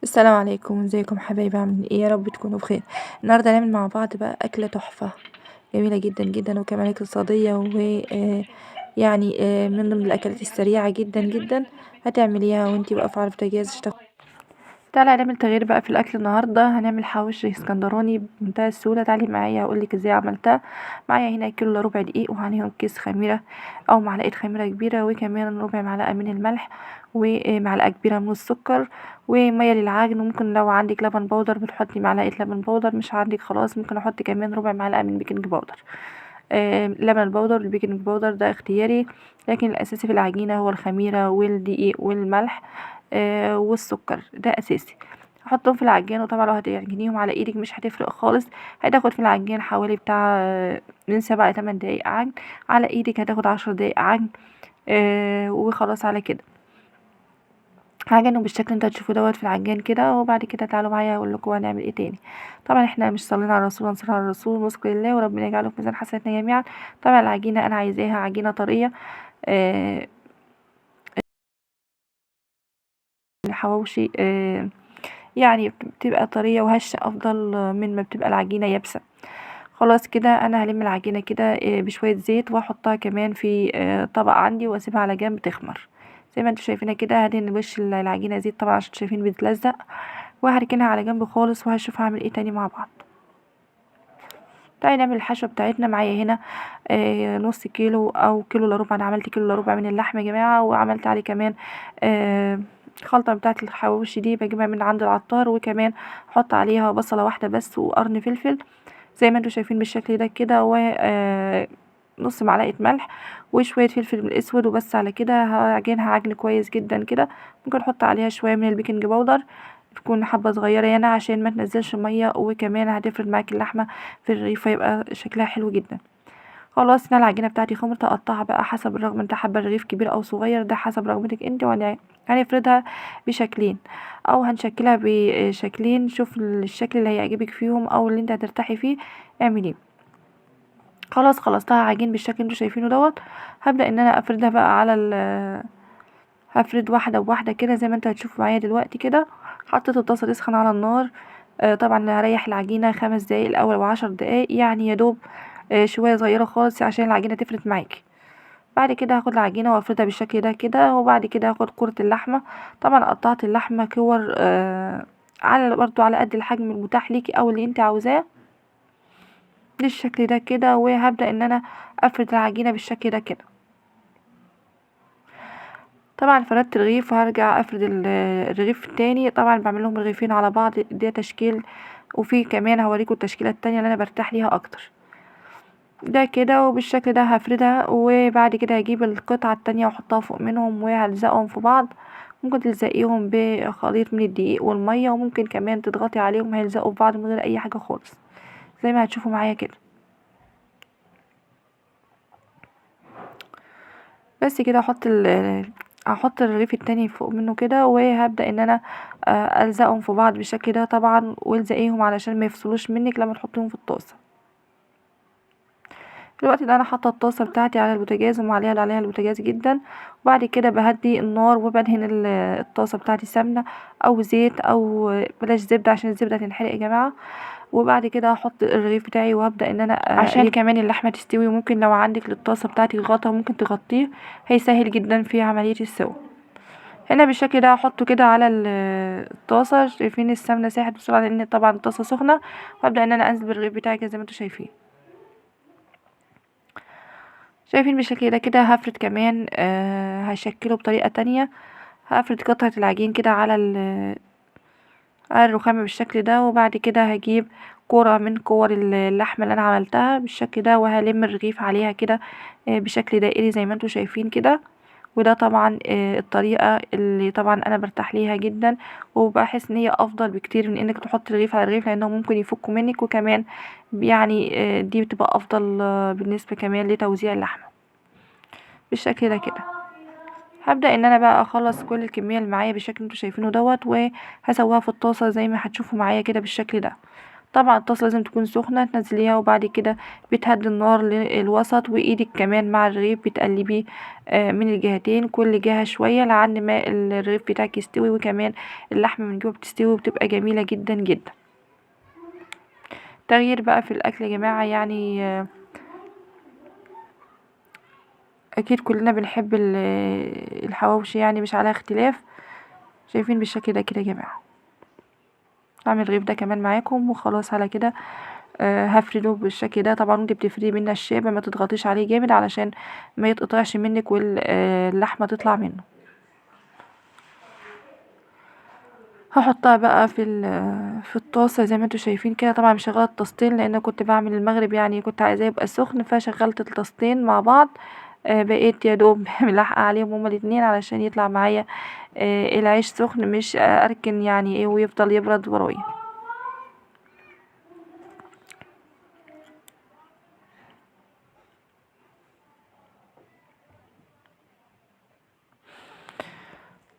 السلام عليكم، ازيكم حبايبي؟ عاملين ايه؟ يا رب تكونوا بخير. النهارده هنعمل مع بعض بقى اكله تحفه جميله جدا جدا وكمان اقتصاديه و يعني من ضمن الاكلات السريعه جدا جدا. هتعمليها وانتي واقفه على البوتاجاز. تعالى هنعمل تغيير بقى في الاكل. النهارده هنعمل حواوشي اسكندراني بمنتهى السهوله. تعالي معايا هقولك ازاي عملتها. معايا هنا كيلو الا ربع دقيق، وعليهم كيس خميره او معلقه خميره كبيره، وكمان ربع معلقه من الملح، ومعلقه كبيره من السكر، وميه للعجن. وممكن لو عندك لبن بودر بتحطي معلقه لبن بودر، مش عندك خلاص ممكن احط كمان ربع معلقه من بيكنج بودر. لبن البودر والبيكنج بودر ده اختياري، لكن الاساسي في العجينه هو الخميره والدقيق والملح والسكر، ده اساسي. هحطهم في العجين، وطبعا لو هتعجنيهم على ايدك مش هتفرق خالص. هتاخد في العجين حوالي بتاع من 7 ل8 دقايق عجن. على ايدك هتاخد 10 دقايق عجن. وخلاص على كده هعجنه بالشكل اللي انتوا هتشوفوه دوت في العجان كده. وبعد كده تعالوا معايا اقول لكم هنعمل ايه تاني. طبعا احنا مش صلينا على الرسول، هنصلي على الرسول ونذكر الله وربنا يجعله في ميزان حسناتنا جميعا. طبعا العجينه انا عايزاها عجينه طريه. آه الحواوشي يعني بتبقى طريه وهشه افضل من ما بتبقى العجينه يابسه. خلاص كده انا هلم العجينه كده بشويه زيت، واحطها كمان في طبق عندي، واسيبها على جنب تخمر. زي ما انتوا شايفينها كده هدهن وش العجينه زيت طبعا عشان شايفين بتتلزق، وهركنها على جنب خالص، وهشوف هعمل ايه تاني مع بعض. تعالي نعمل الحشوه بتاعتنا. معايا هنا نص كيلو او كيلو الا ربع. انا عملت كيلو الا ربع من اللحمه يا جماعه، وعملت عليه كمان الخلطه بتاعه الحواوشي دي بجيبها من عند العطار، وكمان احط عليها بصله واحده بس وقرن فلفل زي ما انتوا شايفين بالشكل ده كده، و نص معلقه ملح وشويه فلفل الاسود، وبس على كده هعجنها عجن كويس جدا كده. ممكن احط عليها شويه من البيكنج باودر، تكون حبه صغيره يعني عشان ما تنزلش ميه، وكمان هتفرد معاكي اللحمه في الرغيف فيبقى شكلها حلو جدا. خلاص انا العجينه بتاعتي خمرت، اقطعها بقى حسب الرغبه، انت حابه الرغيف كبير او صغير ده حسب رغبتك انت. هنفردها بشكلين او هنشكلها بشكلين، شوف الشكل اللي هيعجبك فيهم او اللي انت هترتاحي فيه اعمليه. خلاص خلصتها عجين بالشكل اللي انتوا شايفينه دوت. هبدأ ان انا افردها بقى على هفرد واحدة بواحدة كده زي ما انتوا هتشوفوا معايا دلوقتي كده. حطيت الطاسة تسخن على النار. طبعا هريح العجينة 5 دقايق الاول و10 دقايق يعني يا دوب شوية صغيرة خالص عشان العجينة تفرد معاكي. بعد كده هاخد العجينة وافردها بالشكل ده كده، وبعد كده هاخد كرة اللحمة. طبعا قطعت اللحمة كور على برضو على قد الحجم المتاح ليكي او اللي انت عاوزاه بالشكل ده كده. وهبدأ ان انا افرد العجينة بالشكل ده كده. طبعا فردت الرغيف وهرجع افرد الرغيف التاني. طبعا بعمل لهم رغيفين على بعض ده تشكيل، وفي كمان هوريكم التشكيلة التانية اللي انا برتاح ليها اكتر. ده كده وبالشكل ده هفردها، وبعد كده هجيب القطعة التانية واحطها فوق منهم وهلزقهم في بعض. ممكن تلزقيهم بخليط من الدقيق والمية، وممكن كمان تضغطي عليهم هيلزقوا في بعض من غير اي حاجة خالص زي ما هتشوفوا معايا كده. بس كده هحط الرغيف التاني فوق منه كده، وهبدأ ان انا الزقهم في بعض بالشكل ده طبعا، والزقيهم علشان ما يفصلوش منك لما تحطيهم في الطاسة. في الوقت ده انا حاطه الطاسه بتاعتي على البوتاجاز ومعليها اللي عليها البوتاجاز جدا. وبعد كده بهدي النار وبدهن الطاسه بتاعتي سمنه او زيت، او بلاش زبده عشان الزبده تنحرق يا جماعه. وبعد كده هحط الرغيف بتاعي وهبدا ان انا عشان كمان اللحمه تستوي. وممكن لو عندك للطاسه بتاعتي غطا ممكن تغطيه، هيسهل جدا في عمليه السوا. هنا بالشكل ده هحطه كده على الطاسه. شايفين السمنه ساحت بسرعه لان طبعا الطاسه سخنه. وابدا ان انا انزل بالرغيف بتاعي كده زي ما انتم شايفين. شايفين بالشكل ده كده. هفرد كمان هشكله بطريقة تانية. هفرد قطعة العجين كده على على الرخامة بالشكل ده. وبعد كده هجيب كرة من كور اللحمة اللي انا عملتها بالشكل ده، وهلم الرغيف عليها كده بشكل دائري زي ما انتوا شايفين كده. وده طبعا الطريقة اللي طبعا انا برتاح ليها جدا، وبحس ان هي افضل بكتير من انك تحط رغيف على رغيف، لانه ممكن يفكوا منك. وكمان يعني دي بتبقى افضل بالنسبة كمان لتوزيع اللحمة بالشكل ده كده. هبدأ ان انا بقى اخلص كل الكمية اللي معايا بالشكل اللي انتوا شايفينه دوت، وهسويها في الطاسة زي ما هتشوفوا معايا كده بالشكل ده. طبعا الطاسة لازم تكون سخنة، تنزليها وبعد كده بتهدي النار للوسط، وايدك كمان مع الرغيف بتقلبيه من الجهتين، كل جهة شوية لعند ما الرغيف بتاعك يستوي، وكمان اللحمة من جوه بتستوي وبتبقى جميلة جدا جدا. تغيير بقى في الاكل يا جماعة، يعني اكيد كلنا بنحب الحواوشي، يعني مش عليها اختلاف. شايفين بالشكل ده كده يا جماعة. هعمل الرغيف ده كمان معاكم وخلاص على كده. هفرده بالشكل ده. طبعا انت بتفردي منه الشابه، ما تضغطيش عليه جامد علشان ما يتقطعش منك واللحمه تطلع منه. هحطها بقى في الطاسه زي ما انتوا شايفين كده. طبعا مشغله الطاستين لان كنت بعمل المغرب، يعني كنت عايزاه يبقى سخن، فشغلت الطاستين مع بعض. بقيت يا دوب ملحقه عليهم هما الاتنين علشان يطلع معايا العيش سخن، مش اركن يعني ايه ويفضل يبرد ورايا.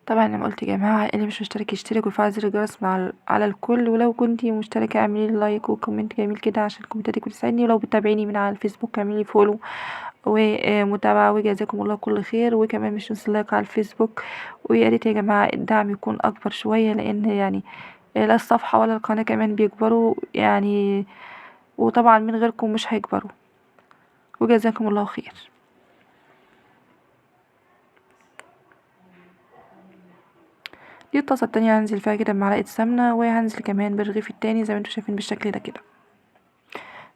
طبعا لما قلت يا جماعة اللي مش مشترك يشترك ويفعل زر الجرس على الكل، ولو كنتي مشتركة اعملي لي لايك وكومنت جميل كده عشان كومنتاتك بتساعدني، ولو بتتابعيني من على الفيسبوك اعملي فولو ومتابعة، وجزاكم الله كل خير. وكمان مش تنسوا اللايك على الفيسبوك، ويا ريت يا جماعة الدعم يكون اكبر شوية، لان يعني لا الصفحة ولا القناة كمان بيكبروا يعني، وطبعا من غيركم مش هيكبروا، وجزاكم الله خير. دي الطاسة التانية هنزل فيها كده بمعلقة سمنة، وهنزل كمان بالرغيف التاني زي ما انتوا شايفين بالشكل ده كده.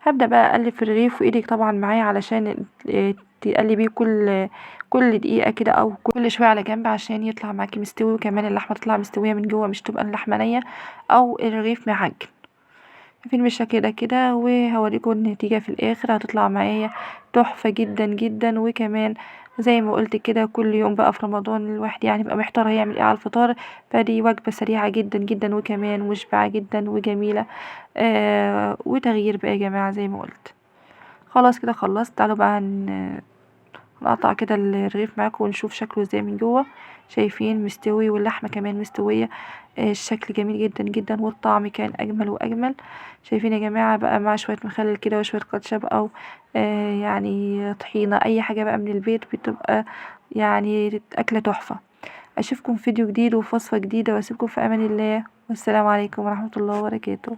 هبدأ بقى اقلب في الرغيف، وايدك طبعا معايا علشان تقلبيه كل دقيقة كده او كل شوية على جنب عشان يطلع معاكي مستوي، وكمان اللحمة تطلع مستوية من جوه، مش تبقى اللحمة نية او الرغيف معجن. شايفين بالشكل ده كده، وهوريكم النتيجة في الاخر هتطلع معايا تحفة جدا جدا. وكمان زي ما قلت كده كل يوم بقى في رمضان الواحد يعني بقى محتار هيعمل ايه على الفطار، فدي وجبة سريعة جدا جدا وكمان مشبعة جدا وجميلة. وتغيير بقى يا جماعة زي ما قلت. خلاص كده خلصت. تعالوا بقى نقطع كده الرغيف معاكم ونشوف شكله ازاي من جوه. شايفين مستوي واللحمة كمان مستوية. الشكل جميل جدا جدا والطعم كان اجمل واجمل. شايفين يا جماعة بقى مع شوية مخلل كده وشوية كاتشب او يعني طحينة، اي حاجة بقى من البيت بتبقى يعني اكلة تحفة. اشوفكم في فيديو جديد وفي وصفة جديدة، واسيبكم في امان الله، والسلام عليكم ورحمة الله وبركاته.